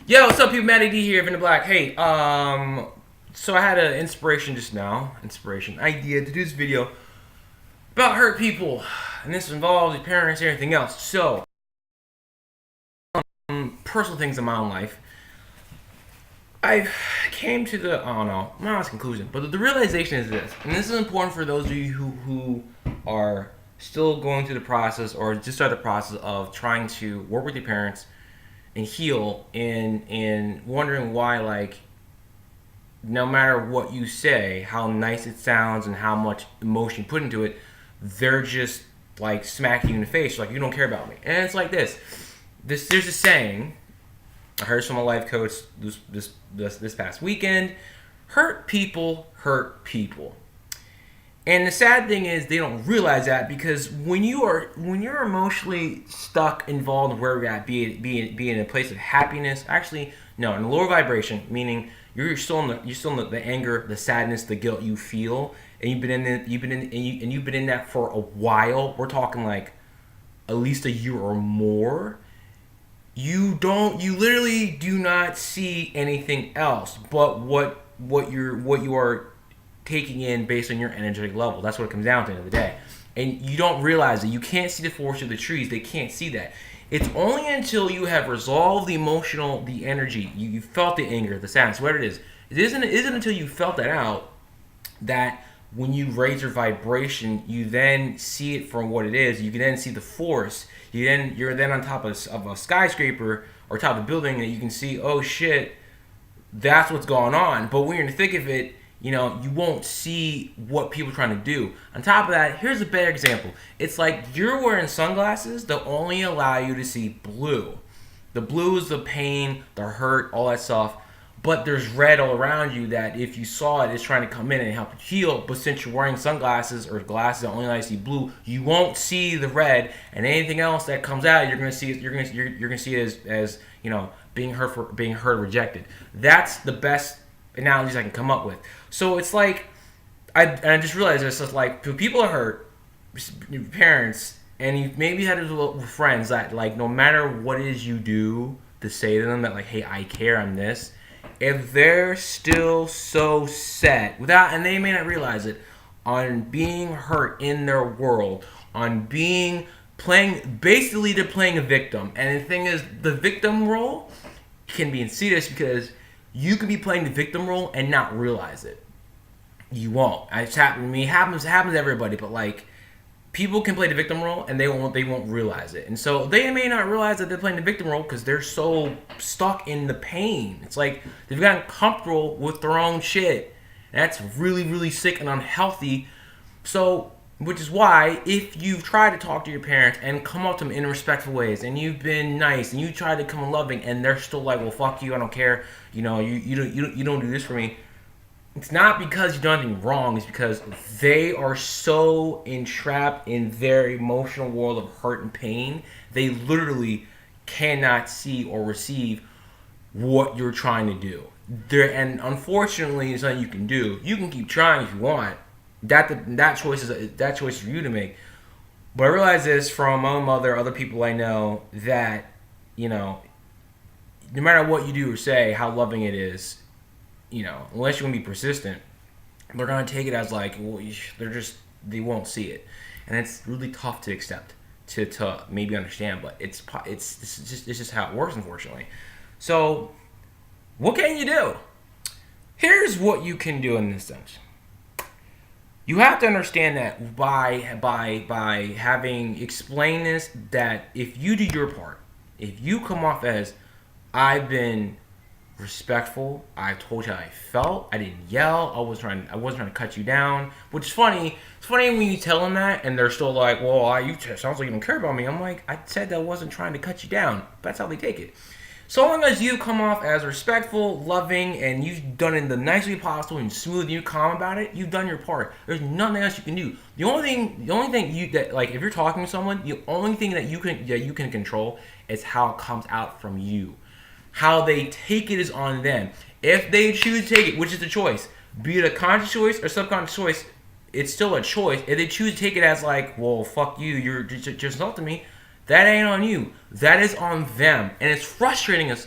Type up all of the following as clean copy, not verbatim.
Yo, what's up, people? Matty D here, Vinny Black. Hey, so I had an inspiration just now, idea to do this video about hurt people, and this involves your parents and everything else. So, personal things in my own life. I came to the, I don't know, not a conclusion, but the realization is this, and this is important for those of you who are still going through the process or just started the process of trying to work with your parents and heal and wondering why, like, no matter what you say, how nice it sounds and how much emotion you put into it, they're just like smacking you in the face, like you don't care about me. And it's like this. There's a saying I heard from a life coach this past weekend: hurt people hurt people. And the sad thing is they don't realize that, because when you're emotionally stuck, involved where we're at, be in a place of happiness, actually no, in a lower vibration, meaning you're still in the anger, the sadness, the guilt you feel, and you've been in that for a while. We're talking like at least a year or more. You literally do not see anything else but what you are taking in based on your energetic level. That's what it comes down to at the end of the day. And you don't realize that you can't see the forest of the trees. They can't see that. It's only until you have resolved the energy, you felt the anger, the sadness, whatever it is. It isn't until you felt that out that when you raise your vibration, you then see it for what it is. You can then see the force. You're then on top of a skyscraper or top of a building that you can see, oh shit, that's what's going on. But when you're in the thick of it, you won't see what people are trying to do. On top of that, here's a better example. It's like you're wearing sunglasses that only allow you to see blue. The blue is the pain, the hurt, all that stuff. But there's red all around you that if you saw it, it's trying to come in and help you heal. But since you're wearing sunglasses or glasses that only allow you to see blue, you won't see the red, and anything else that comes out, you're gonna see it. You're gonna see it as being hurt or rejected. That's the best analogies I can come up with. So it's like I just realized this. It's like when people are hurt, your parents, and you maybe had little friends that, like, no matter what it is you do to say to them that, like, hey, I care, I'm this. If they're still so set without, and they may not realize it, on being hurt in their world, on basically they're playing a victim. And the thing is, the victim role can be insidious, because you could be playing the victim role and not realize it. You won't. It's happened to me. It happens to everybody. But, like, people can play the victim role and they won't realize it. And so they may not realize that they're playing the victim role because they're so stuck in the pain. It's like they've gotten comfortable with their own shit. And that's really, really sick and unhealthy. So, which is why, if you've tried to talk to your parents and come up to them in respectful ways, and you've been nice and you try to come loving, and they're still like, well, fuck you, I don't care, you don't do this for me. It's not because you've done anything wrong. It's because they are so entrapped in their emotional world of hurt and pain, they literally cannot see or receive what you're trying to do. And unfortunately, there's nothing you can do. You can keep trying if you want. That choice is for you to make. But I realize this from my own mother, other people I know, that no matter what you do or say, how loving it is, unless you're gonna be persistent, they're gonna take it as like, well, they won't see it, and it's really tough to accept, to maybe understand. But it's just how it works, unfortunately. So, what can you do? Here's what you can do in this sense. You have to understand that by having explained this, that if you do your part, if you come off as, I've been respectful, I told you how I felt, I didn't yell, I wasn't trying to cut you down, which is funny. It's funny when you tell them that and they're still like, well, you sounds like you don't care about me. I'm like, I said that I wasn't trying to cut you down. That's how they take it. So long as you come off as respectful, loving, and you've done it in the nicest way possible and smooth and you're calm about it, you've done your part. There's nothing else you can do. The only thing if you're talking to someone, the only thing that you can control is how it comes out from you. How they take it is on them. If they choose to take it, which is a choice, be it a conscious choice or subconscious choice, it's still a choice. If they choose to take it as like, well, fuck you, you're just insulting me, That ain't on you. That is on them. And it's frustrating as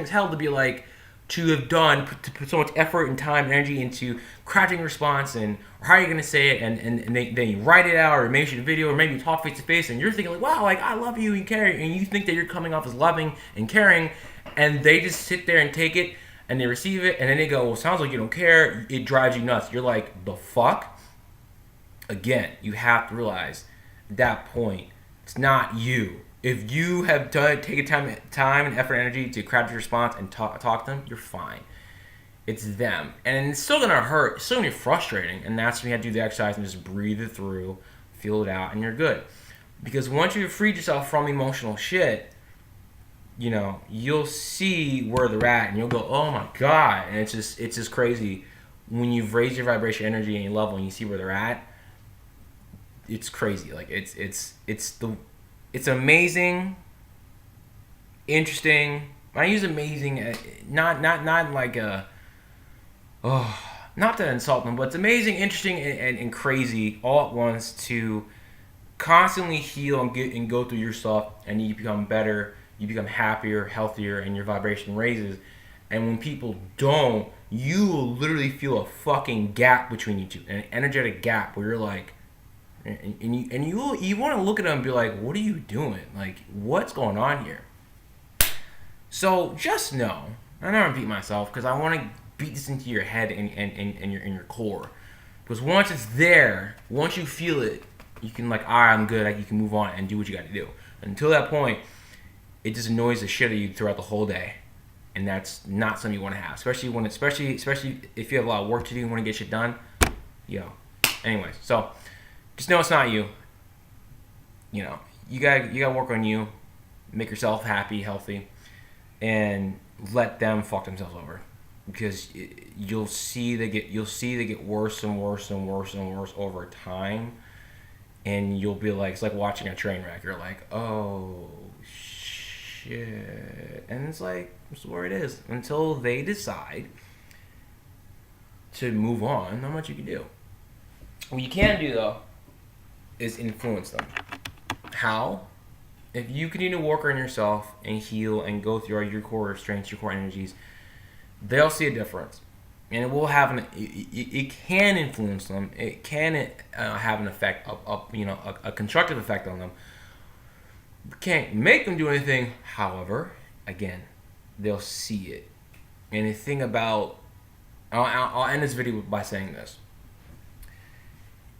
hell to be like, to have done, to put so much effort and time and energy into crafting a response and or how are you going to say it, and then you write it out or maybe shoot a video or maybe you talk face to face and you're thinking like, wow, like I love you and care, and you think that you're coming off as loving and caring, and they just sit there and take it and they receive it and then they go, well, sounds like you don't care. It drives you nuts. You're like, the fuck? Again, you have to realize at that point, it's not you. If you have taken time and effort and energy to craft your response and talk to them, you're fine. It's them. And it's still going to hurt. It's still going to be frustrating. And that's when you have to do the exercise and just breathe it through, feel it out, and you're good. Because once you've freed yourself from emotional shit, you know, you'll see where they're at and you'll go, oh my God. And it's just crazy. When you've raised your vibration, energy, and your level and you see where they're at, it's crazy. Like, it's amazing, interesting. I use amazing, not like a, not to insult them, but it's amazing, interesting, and crazy all at once to constantly heal and go through your stuff, and you become better, you become happier, healthier, and your vibration raises. And when people don't, you will literally feel a fucking gap between you two, an energetic gap where you're like, and you want to look at them and be like, what are you doing? Like, what's going on here? So just know, I don't repeat myself because I want to beat this into your head and your core. Because once it's there, once you feel it, you can like, all right, I'm good. Like, you can move on and do what you got to do. Until that point, it just annoys the shit out of you throughout the whole day, and that's not something you want to have. Especially if you have a lot of work to do and want to get shit done. Yo. Anyways, so. Just know it's not you. You know, you gotta work on you, make yourself happy, healthy, and let them fuck themselves over, because you'll see they get worse and worse and worse and worse over time, and you'll be like, it's like watching a train wreck. You're like, oh shit, and it's like, that's where it is until they decide to move on. Not much you can do. What you can do though is influence them. How? If you continue to work on yourself and heal and go through your core strengths, your core energies, they'll see a difference, and it will have it can influence them. It can have an effect, a constructive effect on them. Can't make them do anything. However, again, they'll see it. And the thing about, I'll end this video by saying this: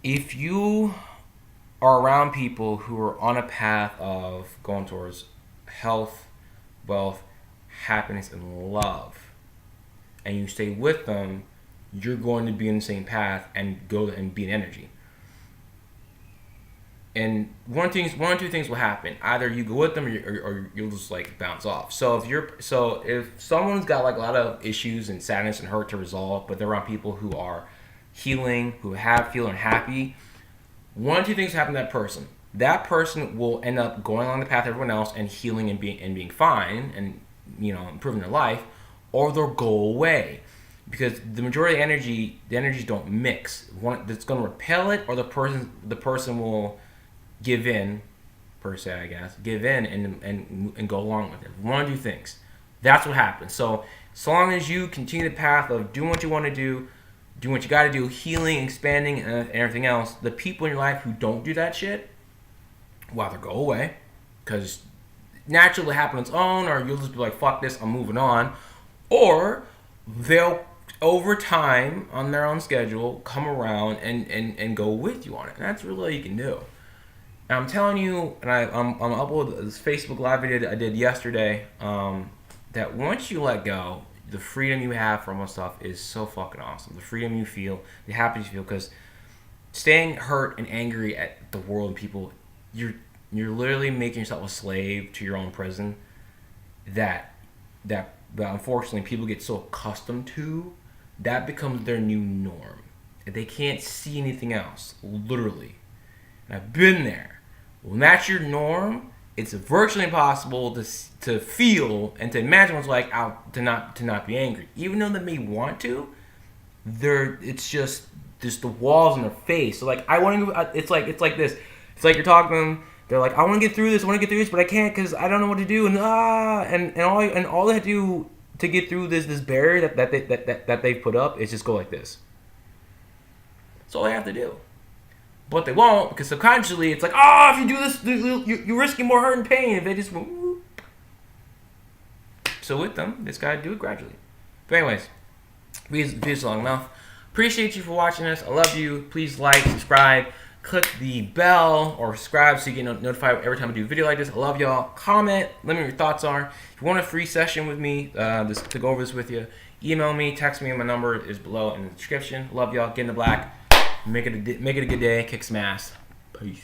if you are around people who are on a path of going towards health, wealth, happiness, and love, and you stay with them, you're going to be in the same path and go and be in energy. And one or two things will happen. Either you go with them or you'll just like bounce off. So if someone's got like a lot of issues and sadness and hurt to resolve, but they're around people who are healing, who feeling happy, one or two things happen to that person. That person will end up going along the path of everyone else and healing and being fine and, you know, improving their life, or they'll go away, because the majority of the energies don't mix. One that's going to repel it, or the person will give in, per se, I guess, and go along with it. One or two things. That's what happens. So long as you continue the path of doing what you want to do, doing what you got to do, healing, expanding, and everything else, the people in your life who don't do that shit will either go away, because naturally it'll happen on its own, or you'll just be like, fuck this, I'm moving on, or they'll, over time, on their own schedule, come around and go with you on it. And that's really all you can do. And I'm telling you, and I'm upload this Facebook Live video I did yesterday, that once you let go, the freedom you have from all stuff is so fucking awesome. The freedom you feel, the happiness you feel, because staying hurt and angry at the world and people, you're literally making yourself a slave to your own prison that unfortunately people get so accustomed to, that becomes their new norm. They can't see anything else, literally. And I've been there. When that's your norm, it's virtually impossible to feel and to imagine what it's like to not be angry. Even though they may want to, it's just the walls in their face. So like, I want to. It's like this. It's like you're talking to them. They're like, I want to get through this, but I can't because I don't know what to do, and all they have to do to get through this barrier that they've put up is just go like this. That's all they have to do. But they won't, because subconsciously it's like, if you do this, you're risking more hurt and pain. If they just whoop. So with them, just gotta do it gradually. But anyways, video's long enough. Appreciate you for watching this. I love you. Please like, subscribe, click the bell, or subscribe so you get notified every time I do a video like this. I love y'all. Comment. Let me know your thoughts are. If you want a free session with me, just to go over this with you, email me, text me. My number is below in the description. Love y'all. Get in the black. Make it a good day. Kick some ass. Peace.